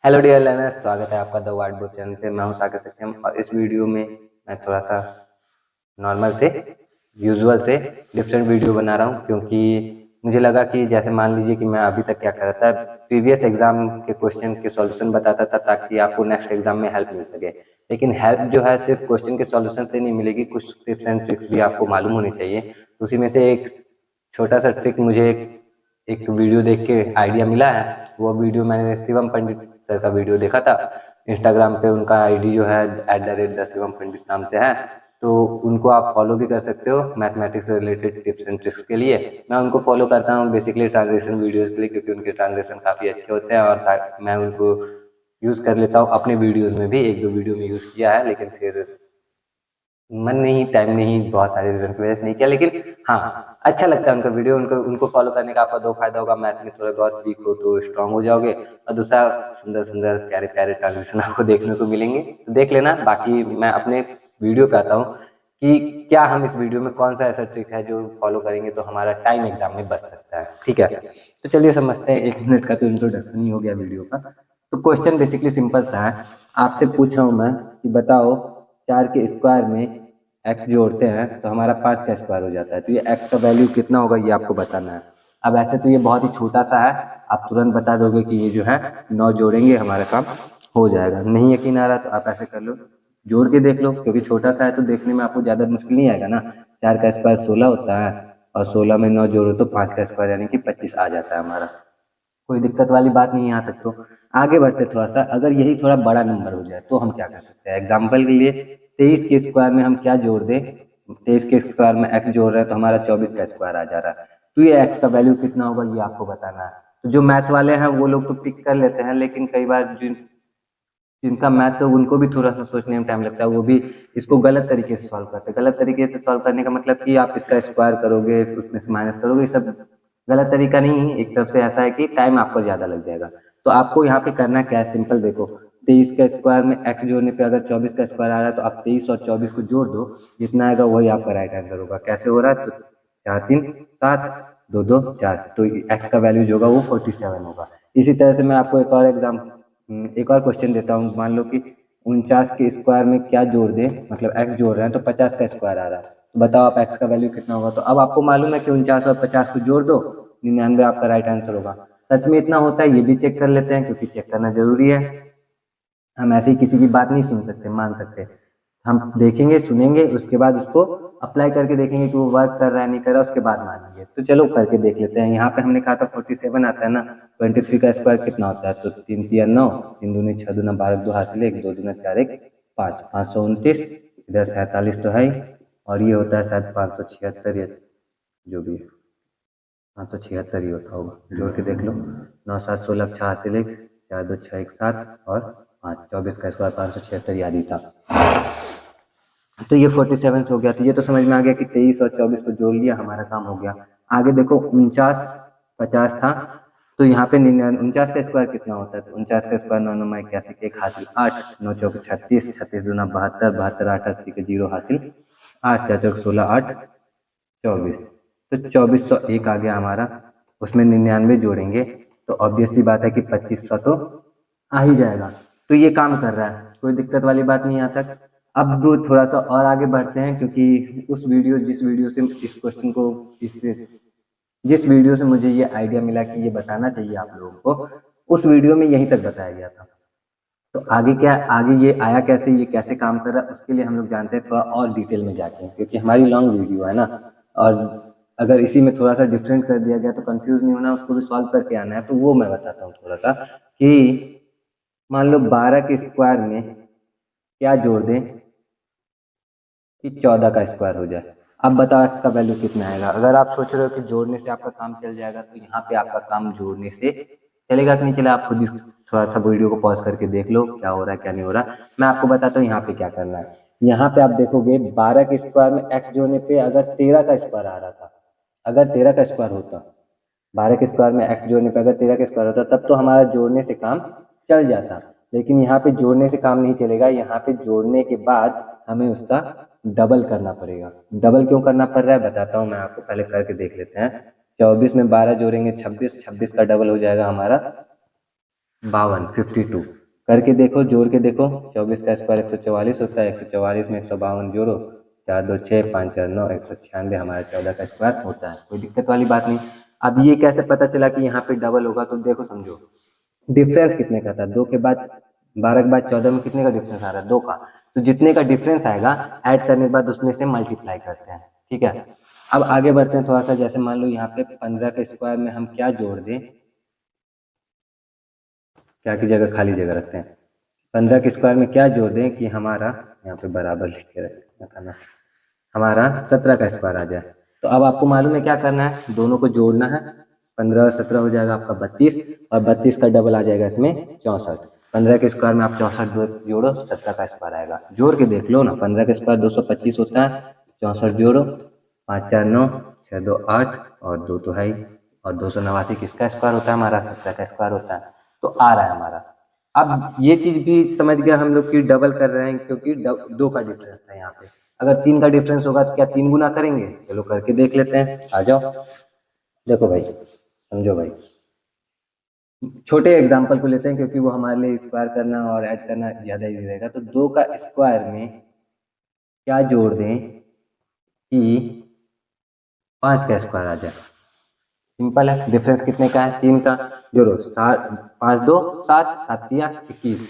Hello dear learners, स्वागत है आपका द वाइट बोर्ड चैनल पे। मैं हूं सागर सक्षम और इस वीडियो में मैं थोड़ा सा नॉर्मल से यूजुअल से डिफरेंट वीडियो बना रहा हूं, क्योंकि मुझे लगा कि जैसे मान लीजिए कि मैं अभी तक क्या कर रहा था, प्रीवियस एग्जाम के क्वेश्चन के सॉल्यूशन बताता था ताकि आपको नेक्स्ट एग्जाम में हेल्प मिल सके। लेकिन हेल्प जो है सिर्फ क्वेश्चन के सॉल्यूशन से नहीं मिलेगी, कुछ टिप्स एंड ट्रिक्स भी आपको मालूम होनी चाहिए। उसी में से एक छोटा सा ट्रिक मुझे एक वीडियो देख के आइडिया मिला है। वो वीडियो मैंने शिवम पंडित सर का वीडियो देखा था। इंस्टाग्राम पे उनका आईडी जो है @शिवम पंडित नाम से है, तो उनको आप फॉलो भी कर सकते हो मैथमेटिक्स से रिलेटेड टिप्स एंड ट्रिक्स के लिए। मैं उनको फॉलो करता हूँ बेसिकली ट्रांजेक्शन वीडियोस के लिए, क्योंकि उनके ट्रांजेक्शन काफ़ी अच्छे होते हैं और मैं उनको यूज़ कर लेता हूँ अपने वीडियोज़ में भी। एक दो वीडियो में यूज़ किया है, लेकिन फिर मन नहीं, टाइम नहीं, बहुत सारे रीजन की वजह से नहीं किया। लेकिन हाँ, अच्छा लगता है उनका वीडियो। उनको फॉलो करने का आपका दो फायदा होगा, मैथ में थोड़े बहुत वीक हो तो स्ट्रांग हो जाओगे, और दूसरा सुंदर सुंदर प्यारे प्यारे ट्रांजिशन आपको देखने को मिलेंगे, तो देख लेना। बाकी मैं अपने वीडियो पे आता हूँ कि क्या हम इस वीडियो में कौन सा ऐसा ट्रिक है जो फॉलो करेंगे तो हमारा टाइम एग्जाम में बच सकता है। ठीक है, तो चलिए समझते हैं। 1 मिनट का तो इंट्रोडक्शन ही हो गया वीडियो का। तो क्वेश्चन बेसिकली सिंपल सा है। आपसे पूछ रहा हूँ मैं कि बताओ 4 के स्क्वायर में x जोड़ते हैं तो हमारा 5 का स्क्वायर हो जाता है, तो ये x का वैल्यू कितना होगा ये आपको बताना है। अब ऐसे तो ये बहुत ही छोटा सा है, आप तुरंत बता दोगे कि ये जो है 9 जोड़ेंगे हमारा काम हो जाएगा। नहीं यकीन आ रहा तो आप ऐसे कर लो, जोड़ के देख लो, क्योंकि छोटा सा है तो देखने में आपको ज़्यादा मुश्किल नहीं आएगा ना। 4 का स्क्वायर 16 होता है, और 16 में 9 जोड़ो तो 5 का स्क्वायर यानी कि 25 आ जाता है हमारा। कोई दिक्कत वाली बात नहीं है यहाँ तक। तो आगे बढ़ते थोड़ा सा, अगर यही थोड़ा बड़ा नंबर हो जाए तो हम क्या कर सकते हैं। एग्जाम्पल के लिए 23 के स्क्वायर में हम क्या जोड़ दें। 23 के स्क्वायर में x जोड़ रहे हैं तो हमारा 24 का स्क्वायर आ जा रहा है, तो ये x का वैल्यू कितना होगा ये आपको बताना है। तो जो मैथ्स वाले हैं वो लोग तो पिक कर लेते हैं, लेकिन कई बार जिनका मैथ्स है उनको भी थोड़ा सा सोचने में टाइम लगता है, वो भी इसको गलत तरीके से सॉल्व करते हैं। गलत तरीके से सॉल्व करने का मतलब कि आप इसका स्क्वायर करोगे उसमें से माइनस करोगे, ये सब गलत तरीका नहीं है। एक तरफ से ऐसा है कि टाइम आपको ज़्यादा लग जाएगा। तो आपको यहाँ पे करना क्या है, सिंपल देखो। 23 का स्क्वायर में x जोड़ने पे अगर 24 का स्क्वायर आ रहा है तो आप 23 और 24 को जोड़ दो, जितना आएगा वही आपका राइट आंसर होगा। कैसे हो रहा है, तो 4 3 7 2 2 4, तो x का वैल्यू जो होगा वो 47 होगा। इसी तरह से मैं आपको एक और क्वेश्चन देता हूँ। मान लो कि 49 के स्क्वायर में क्या जोड़ दें, मतलब x जोड़ रहे हैं तो 50 का स्क्वायर आ रहा है, तो बताओ आप x का वैल्यू कितना होगा। तो अब आपको मालूम है कि 49 और 50 को जोड़ दो, 99 आपका राइट आंसर होगा। सच में इतना होता है ये भी चेक कर लेते हैं, क्योंकि चेक करना जरूरी है। हम ऐसे ही किसी की बात नहीं सुन सकते, मान सकते। हम देखेंगे सुनेंगे, उसके बाद उसको अप्लाई करके देखेंगे कि वो वर्क कर रहा है नहीं कर रहा, उसके बाद मानेंगे। तो चलो करके देख लेते हैं। यहाँ पे हमने कहा था 47 आता है ना। 23 का स्क्वायर कितना होता है, तो 3 3 9, 3 दूनी 6 दूना 12, 2 हासिल 1, 2 दूना 4 1 5, 529, इधर 47 तो है ही, और ये होता है शायद 576 या जो भी है 576 ही होता होगा, जोड़ के देख लो। 9 7 16 6 हासिल 1, 4 2 6 1 7 और 5, 24 का स्क्वायर 576 याद ही था। तो ये 47 हो गया। तो ये तो समझ में आ गया कि 23 और 24 को जोड़ लिया, हमारा काम हो गया। आगे देखो 49 50 था, तो यहाँ पे 49 का स्क्वायर कितना होता है, तो 49 का स्क्वायर 9 9 81 1 हासिल 8, 9 चौक 36, 36 दूना 72, 72 8 80 के 0 हासिल 8, 4 चौक 16 8 24, तो 2401 आ गया हमारा। उसमें 99 जोड़ेंगे तो ऑब्वियस सी बात है कि 2500 तो आ ही जाएगा। तो ये काम कर रहा है, कोई दिक्कत वाली बात नहीं यहाँ तक। अब थोड़ा सा और आगे बढ़ते हैं, क्योंकि जिस वीडियो से इस क्वेश्चन को जिस वीडियो से मुझे ये आइडिया मिला कि ये बताना चाहिए आप लोगों को, उस वीडियो में यहीं तक बताया गया था। तो आगे क्या, आगे ये आया कैसे, ये कैसे काम कर रहा है, उसके लिए हम लोग जानते हैं थोड़ा और डिटेल में जाके, क्योंकि हमारी लॉन्ग वीडियो है ना। और अगर इसी में थोड़ा सा डिफरेंट कर दिया गया तो कंफ्यूज नहीं होना, उसको भी सॉल्व करके आना है। तो वो मैं बताता हूँ थोड़ा सा कि मान लो 12 के स्क्वायर में क्या जोड़ दें कि 14 का स्क्वायर हो जाए। अब बताओ x का वैल्यू कितना आएगा। अगर आप सोच रहे हो कि जोड़ने से आपका काम चल जाएगा, तो यहाँ पे आपका काम जोड़ने से चलेगा कि नहीं चलेगा, आप खुद ही थोड़ा सा वीडियो को पॉज करके देख लो क्या हो रहा है क्या नहीं हो रहा। मैं आपको बताता हूँ यहाँ पे क्या करना है। यहाँ पे आप देखोगे 12 के स्क्वायर में x जोड़ने पे अगर 13 का स्क्वायर आ रहा था, अगर 13 का स्क्वायर होता, 12 के स्क्वायर में x जोड़ने पे अगर 13 का स्क्वायर होता, तब तो हमारा जोड़ने से काम चल जाता। लेकिन यहाँ पे जोड़ने से काम नहीं चलेगा, यहाँ पे जोड़ने के बाद हमें उसका डबल करना पड़ेगा। डबल क्यों करना पड़ रहा है बताता हूँ मैं आपको, पहले करके देख लेते हैं। 24 में 12 जोड़ेंगे 26, 26 का डबल हो जाएगा हमारा 52 52 करके देखो, जोड़ के देखो। 24 का स्क्वायर 144 होता है, 144 में 152 जोड़ो, 4 2 6 5 4 9 196 हमारा 14 का स्क्वायर होता है। कोई दिक्कत वाली बात नहीं। अब ये कैसे पता चला कि यहाँ पे डबल होगा, तो देखो समझो, डिफरेंस कितने का था, 2 के बाद 12 के बाद 14 में कितने का डिफरेंस आ रहा है, 2 का। तो जितने का डिफरेंस आएगा ऐड करने के बाद उसमें से मल्टीप्लाई करते हैं, ठीक है। अब आगे बढ़ते हैं थोड़ा सा। जैसे मान लो यहाँ पे 15 के स्क्वायर में हम क्या जोड़ दें, क्या की जगह खाली जगह रखते हैं, 15 के स्क्वायर में क्या जोड़ दें कि हमारा, यहाँ पे बराबर लिख के रखना, हमारा 17 का स्क्वायर आ जाए। तो अब आपको मालूम है क्या करना है, दोनों को जोड़ना है। 15 और 17 हो जाएगा आपका 32, और 32 का डबल आ जाएगा इसमें 64। 15 के स्क्वायर में आप 64 जोड़ो, 17 का स्क्वायर आएगा। जोड़ के देख लो ना, 15 के स्क्वायर 225 होता है, 64 जोड़ो, 5 4 9 6 2 8 और 2 तो है ही, और 289 किसका स्क्वायर होता है, हमारा 17 का स्क्वायर होता है। तो आ रहा है हमारा। अब ये चीज भी समझ गया हम लोग कि डबल कर रहे हैं, क्योंकि 2 का डिफरेंस था यहाँ पे। अगर 3 का डिफरेंस होगा तो क्या 3 गुना करेंगे, चलो करके देख लेते हैं, आ जाओ। देखो भाई, समझो भाई, छोटे एग्जांपल को लेते हैं क्योंकि वो हमारे लिए स्क्वायर करना और ऐड करना ज़्यादा इजी रहेगा। तो 2 का स्क्वायर में क्या जोड़ दें कि 5 का स्क्वायर आ जाए। सिंपल है, डिफरेंस कितने का है, 3 का। जोड़ो, 7 5 2 7 7 3 21,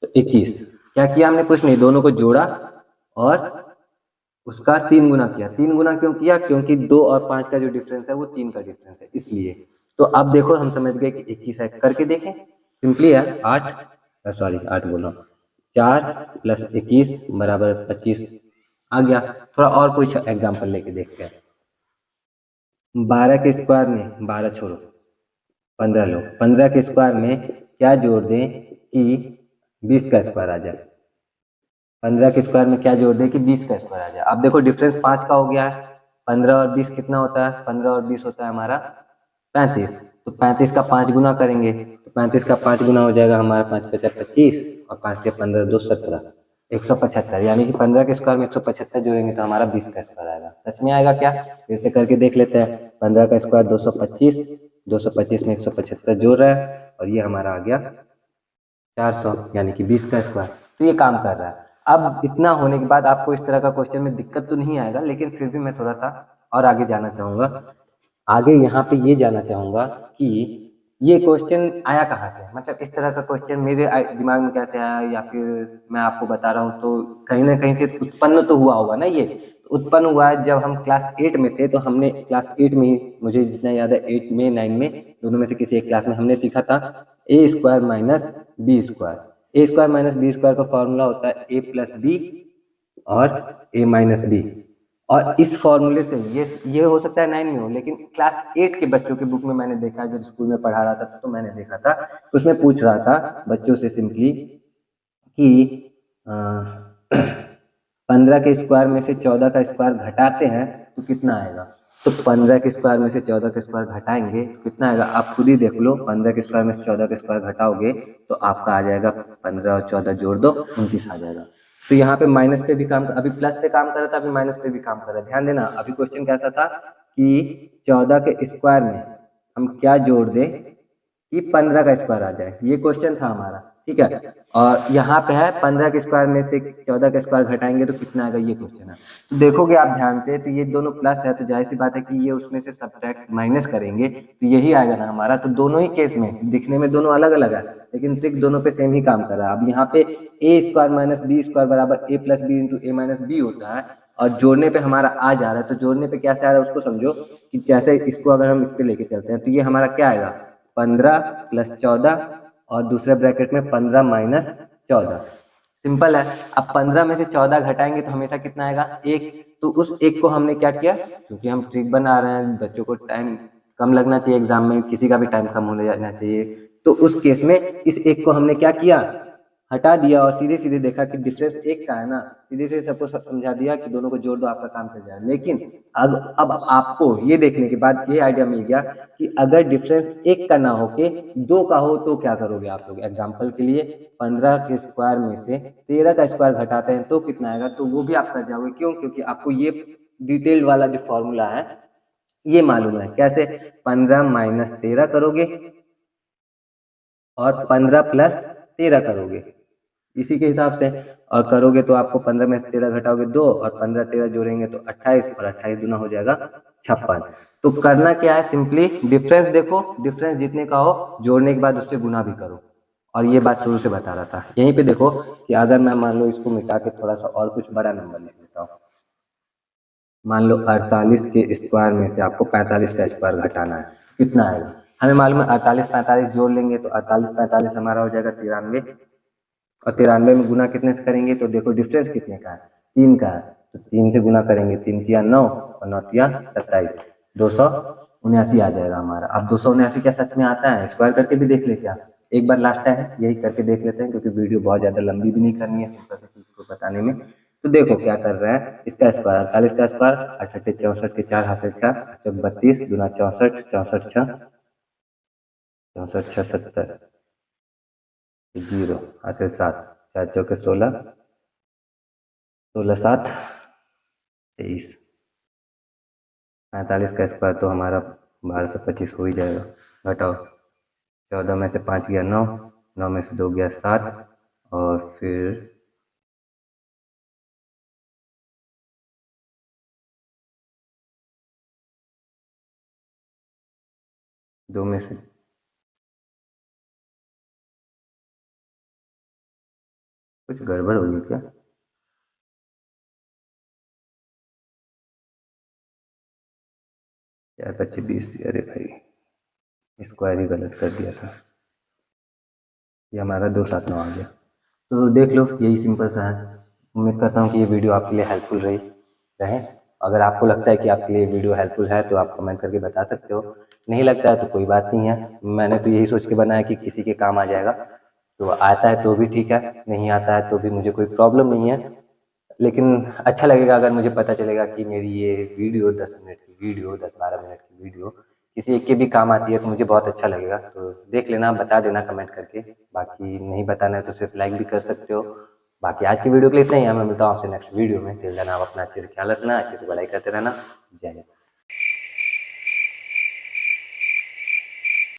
तो 21। क्या किया हमने, कुछ नहीं, दोनों को जोड़ा और उसका 3 गुना किया। 3 गुना क्यों किया, क्योंकि 2 और 5 का जो डिफरेंस है वो 3 का डिफरेंस है, इसलिए। तो अब देखो हम समझ गए कि 21 है, करके देखें, सिंपली है। 8 बोल रहा हूँ, 4 + 21 = 25 आ गया। थोड़ा और कुछ एग्जाम्पल लेके देखते हैं। 12 के स्क्वायर में, 12 छोड़ो, 15 लो, 15 के स्क्वायर में क्या जोड़ दें कि 20 का स्क्वायर आ जाए। 15 के स्क्वायर में क्या जोड़ दें कि 20 का स्क्वायर आ जाए। अब देखो डिफरेंस 5 का हो गया है, 15 और 20 कितना होता है, 15 और 20 होता है हमारा 35। तो 35 का 5 गुना करेंगे, तो 35 का 5 गुना हो जाएगा हमारा 5 5 25 और 5 के 15 2 17 175। यानी कि 15 के स्क्वायर में 175 जोड़ेंगे तो हमारा 20 का स्क्वायर आएगा। सच में आएगा क्या, फिर से करके देख लेते हैं। 15 का स्क्वायर 225, 225 में 175 जोड़ रहा है और ये हमारा आ गया 400, यानी कि 20 का स्क्वायर। तो ये काम कर रहा है। अब इतना होने के बाद आपको इस तरह का क्वेश्चन में दिक्कत तो नहीं आएगा, लेकिन फिर भी मैं थोड़ा सा और आगे जाना चाहूँगा। आगे यहाँ पे ये जानना चाहूँगा कि ये क्वेश्चन आया कहाँ से, मतलब इस तरह का क्वेश्चन मेरे दिमाग में कैसे आया, या फिर मैं आपको बता रहा हूँ तो कहीं ना कहीं से उत्पन्न तो हुआ होगा ना। ये उत्पन्न हुआ है जब हम क्लास 8 में थे, तो हमने क्लास 8 में ही, मुझे जितना याद है 8 में 9 में, दोनों में से किसी एक क्लास में हमने सीखा था a square minus B square. A square minus B square का फॉर्मूला होता है a प्लस बी और a माइनस बी। और इस फॉर्मूले से ये हो सकता है 9 में हो, लेकिन क्लास 8 के बच्चों के बुक में मैंने देखा, जब स्कूल में पढ़ा रहा था तो मैंने देखा था, उसमें पूछ रहा था बच्चों से सिंपली कि 15 के स्क्वायर में से 14 का स्क्वायर घटाते हैं तो कितना आएगा। तो 15 के स्क्वायर में से 14 का स्क्वायर घटाएंगे तो कितना आएगा, आप खुद ही देख लो। 15 के स्क्वायर में से 14 का स्क्वायर घटाओगे तो आपका आ जाएगा 15 और 14 जोड़ दो 29 आ जाएगा। तो यहाँ पे माइनस पे भी काम, अभी प्लस पे काम कर रहा था, अभी माइनस पे भी काम कर रहा है। ध्यान देना, अभी क्वेश्चन कैसा था कि 14 के स्क्वायर में हम क्या जोड़ दें कि 15 का स्क्वायर आ जाए, ये क्वेश्चन था हमारा, ठीक है। और यहाँ पे है 15 के स्क्वायर में से 14 का स्क्वायर घटाएंगे तो कितना आएगा, ये क्वेश्चन है। तो देखोगे आप ध्यान से, तो ये दोनों प्लस है, तो जाहिर सी बात है कि ये उसमें से सब्ट्रैक्ट माइनस करेंगे तो यही आएगा ना हमारा। तो दोनों ही केस में दिखने में दोनों अलग अलग है, लेकिन ट्रिक दोनों पे सेम ही काम कर रहा है। अब यहाँ पे ए स्क्वायर माइनस बी स्क्वायर बराबर ए प्लस बी इंटू ए माइनस बी होता है, और जोड़ने पे हमारा आ जा रहा है। तो जोड़ने पे कैसे आ रहा है उसको समझो, कि जैसे इसको अगर हम इस पे लेके चलते हैं तो ये हमारा क्या आएगा, 15 + 14 और दूसरे ब्रैकेट में 15 माइनस 14। सिंपल है। अब 15 में से 14 घटाएंगे तो हमेशा कितना आएगा, 1। तो उस 1 को हमने क्या किया, क्योंकि हम ट्रिक बना रहे हैं, बच्चों को टाइम कम लगना चाहिए एग्जाम में, किसी का भी टाइम कम होने जाना चाहिए, तो उस केस में इस 1 को हमने क्या किया, हटा दिया और सीधे सीधे देखा कि डिफरेंस 1 का है ना, सीधे से सबको समझा दिया कि दोनों को जोड़ दो आपका काम चल जाएगा। लेकिन अब आपको ये देखने के बाद ये आइडिया मिल गया कि अगर डिफरेंस 1 का ना होके 2 का हो तो क्या करोगे आप लोग। एग्जाम्पल के लिए 15 के स्क्वायर में से 13 का स्क्वायर घटाते हैं तो कितना आएगा, तो वो भी आप कर जाओगे। क्यों, क्योंकि आपको ये डिटेल वाला जो फॉर्मूला है ये मालूम है। कैसे, 15 माइनस 13 करोगे और 15 प्लस 13 करोगे इसी के हिसाब से, और करोगे तो आपको 15 में से 13 घटाओगे 2 और 15 13 जोड़ेंगे तो 28 और 28 दूना हो जाएगा 56। तो करना क्या है, सिंपली डिफरेंस देखो, डिफरेंस जितने का हो जोड़ने के बाद उससे गुना भी करो। और ये बात शुरू से बता रहा था। यहीं पे देखो कि अगर मैं मान लो इसको मिटा के थोड़ा सा और कुछ बड़ा नंबर लिख लेता हूँ, मान लो 48 के स्क्वायर में से आपको 45 का स्क्वायर घटाना है, कितना आएगा हमें मालूम है। 48 45 जोड़ लेंगे तो 48 45 हमारा हो जाएगा 93, और 93 में गुना कितने से करेंगे तो देखो डिफरेंस कितने का है, 3 का है, तो 3 से गुना करेंगे, 3 तिया 9 और 9 तिया 27, 279 आ जाएगा हमारा। अब 279 क्या सच में आता है, स्क्वायर करके भी देख ले क्या, एक बार लास्ट टाइम यही करके देख लेते हैं, क्योंकि वीडियो बहुत ज़्यादा लंबी भी नहीं करनी है सिंपल सी चीज़ को बताने में। तो देखो क्या कर रहे हैं, इसका स्क्वायर 48 का स्क्वायर 88 64 के 4 हाथ से 6 32 दूना 64 64 6 64 6 70 जीरो हाथ से 7 4 चौके 16 16 7 23, 45 का स्क्वायर तो हमारा 1225 हो ही जाएगा। घटाओ 14 में से 5 गया 9, 9 में से 2 गया 7, और फिर 2 में से कुछ गड़बड़ होगी क्या, 4 25 20, अरे भाई स्क्वायर ही गलत कर दिया था, ये हमारा 279 आ गया। तो देख लो यही सिंपल सा है। उम्मीद करता हूँ कि ये वीडियो आपके लिए हेल्पफुल रहे। अगर आपको लगता है कि आपके लिए वीडियो हेल्पफुल है तो आप कमेंट करके बता सकते हो, नहीं लगता है तो कोई बात नहीं है। मैंने तो यही सोच के बनाया कि किसी के काम आ जाएगा, तो आता है तो भी ठीक है, नहीं आता है तो भी मुझे कोई प्रॉब्लम नहीं है। लेकिन अच्छा लगेगा अगर मुझे पता चलेगा कि मेरी ये वीडियो 10 मिनट की वीडियो 10-12 मिनट की वीडियो किसी एक के भी काम आती है, तो मुझे बहुत अच्छा लगेगा। तो देख लेना, बता देना कमेंट करके, बाकी नहीं बताना है तो सिर्फ लाइक भी कर सकते हो। बाकी आज की वीडियो के लिए इतना ही है, मैं मिलता हूँ आपसे नेक्स्ट वीडियो में। टिल देन आप अपना अच्छे से ख्याल रखना, अच्छे से पढ़ाई करते रहना। जय हिंद।